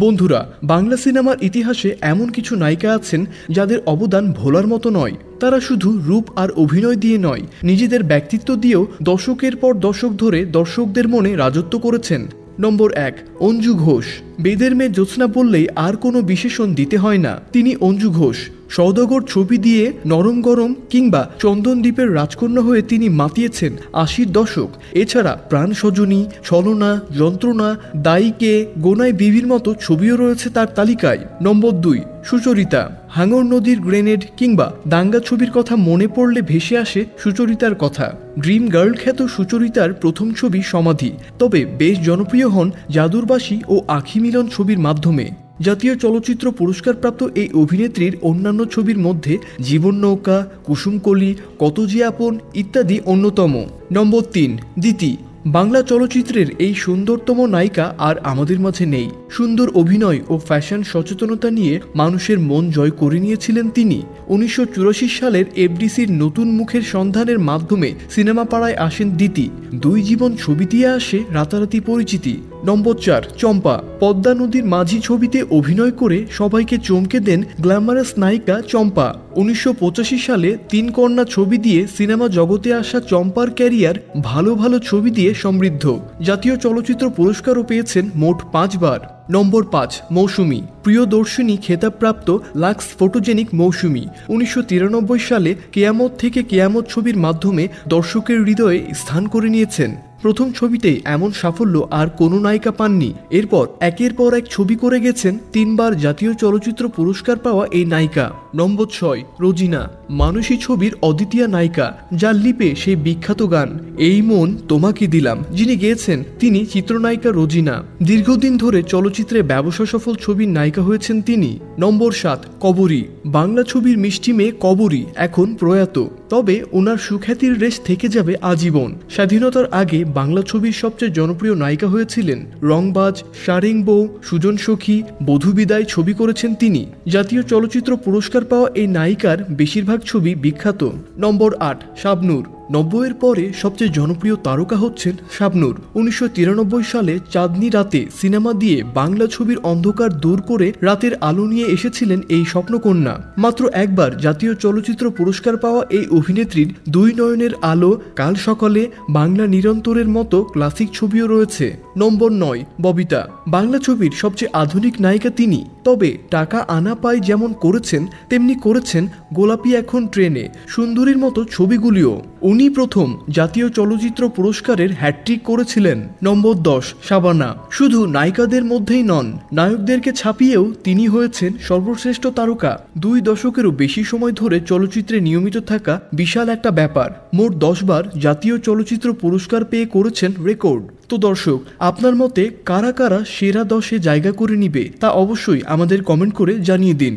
বন্ধুরা, বাংলা সিনেমার ইতিহাসে এমন কিছু নায়িকা আছেন যাদের অবদান ভোলার মতো নয়। তারা শুধু রূপ আর অভিনয় দিয়ে নয়, নিজেদের ব্যক্তিত্ব দিয়েও দশকের পর দশক ধরে দর্শকদের মনে রাজত্ব করেছেন। নম্বর 1, অঞ্জু ঘোষ। বেদের মেয়ে জ্যোৎস্না বললেই আর কোনো বিশেষণ দিতে হয় না, তিনি অঞ্জু ঘোষ। সওদাগর ছবি দিয়ে নরম গরম কিংবা চন্দনদ্বীপের রাজকন্যা হয়ে তিনি মাতিয়েছেন 80-র দশক। এছাড়া প্রাণ সজনী, ছলনা, যন্ত্রণা, দায়ীকে, গোনায় বিবির মতো ছবিও রয়েছে তার তালিকায়। নম্বর 2, সুচরিতা। হাঙর নদীর গ্রেনেড কিংবা দাঙ্গা ছবির কথা মনে পড়লে ভেসে আসে সুচরিতার কথা। ড্রিম গার্ল খ্যাত সুচরিতার প্রথম ছবি সমাধি, তবে বেশ জনপ্রিয় হন জাদুরবাসী ও আখি মিলন ছবির মাধ্যমে। জাতীয় চলচ্চিত্র পুরস্কারপ্রাপ্ত এই অভিনেত্রীর অন্যান্য ছবির মধ্যে জীবন নৌকা, কুসুমকলি, কত যে আপন ইত্যাদি অন্যতম। নম্বর 3, দিতি। বাংলা চলচ্চিত্রের এই সুন্দরতম নায়িকা আর আমাদের মাঝে নেই। সুন্দর অভিনয় ও ফ্যাশন সচেতনতা নিয়ে মানুষের মন জয় করে নিয়েছিলেন তিনি। 1984 সালের এফডিসির নতুন মুখের সন্ধানের মাধ্যমে সিনেমা পাড়ায় আসেন দিতি। 2 জীবন ছবি দিয়ে আসে রাতারাতি পরিচিতি। নম্বর 4, চম্পা। পদ্মা নদীর মাঝি ছবিতে অভিনয় করে সবাইকে চমকে দেন গ্ল্যামারাস নায়িকা চম্পা। 1985 সালে 3 কন্যা ছবি দিয়ে সিনেমা জগতে আসা চম্পার ক্যারিয়ার ভালো ভালো ছবি দিয়ে সমৃদ্ধ। জাতীয় চলচ্চিত্র পুরস্কারও পেয়েছেন মোট 5 বার। নম্বর 5, মৌসুমী। প্রিয়দর্শিনী খেতাবপ্রাপ্ত লাক্স ফটোজেনিক মৌসুমী 1993 সালে কেয়ামত থেকে কেয়ামত ছবির মাধ্যমে দর্শকের হৃদয়ে স্থান করে নিয়েছেন। প্রথম ছবিতেই এমন সাফল্য আর কোনো নায়িকা পাননি। এরপর একের পর এক ছবি করে গেছেন 3 বার জাতীয় চলচ্চিত্র পুরস্কার পাওয়া এই নায়িকা। নম্বর 6, রোজিনা। মানসী ছবির অদ্বিতীয় নায়িকা, যার লিপে সেই বিখ্যাত গান এই মন তোমাকে দিলাম যিনি গেয়েছেন তিনি চিত্রনায়িকা রোজিনা। দীর্ঘদিন ধরে চলচ্চিত্রে ব্যবসা সফল ছবির নায়িকা হয়েছেন তিনি। নম্বর 7, কবরী। বাংলা ছবির মিষ্টি মেয়ে কবরী এখন প্রয়াত, তবে ওনার সুখ্যাতির রেশ থেকে যাবে আজীবন। স্বাধীনতার আগে বাংলা ছবির সবচেয়ে জনপ্রিয় নায়িকা হয়েছিলেন। রংবাজ, সারেং বউ, সুজন সখী, বধূ বিদায় ছবি করেছেন তিনি। জাতীয় চলচ্চিত্র পুরস্কার পাওয়া এই নায়িকার বেশিরভাগ ছবি বিখ্যাত। নম্বর 8, শাবনূর। 90-এর পরে সবচেয়ে জনপ্রিয় তারকা হচ্ছেন শাবনূর। 1993 সালে চাঁদনি রাতে সিনেমা দিয়ে বাংলা ছবির অন্ধকার দূর করে রাতের আলো নিয়ে এসেছিলেন এই স্বপ্নকন্যা। মাত্র একবার জাতীয় চলচ্চিত্র পুরস্কার পাওয়া এই অভিনেত্রীর 2 নয়নের আলো, কাল সকালে, বাংলা নিরন্তরের মতো ক্লাসিক ছবিও রয়েছে। নম্বর 9, ববিতা। বাংলা ছবির সবচেয়ে আধুনিক নায়িকা তিনি, তবে টাকা আনা পায় যেমন করেছেন তেমনি করেছেন গোলাপি এখন ট্রেনে, সুন্দরীর মতো ছবিগুলিও। উনি প্রথম জাতীয় চলচ্চিত্র পুরস্কারের হ্যাট্রিক করেছিলেন। নম্বর 10, শাবানা। শুধু নায়িকাদের মধ্যেই নন, নায়কদেরকে ছাপিয়েও তিনি হয়েছেন সর্বশ্রেষ্ঠ তারকা। 2 দশকেরও বেশি সময় ধরে চলচ্চিত্রে নিয়মিত থাকা বিশাল একটা ব্যাপার। মোট 10 বার জাতীয় চলচ্চিত্র পুরস্কার পেয়ে করেছেন রেকর্ড। তো দর্শক, আপনার মতে কারা কারা সেরা 10-এ জায়গা করে নিবে তা অবশ্যই আমাদের কমেন্ট করে জানিয়ে দিন।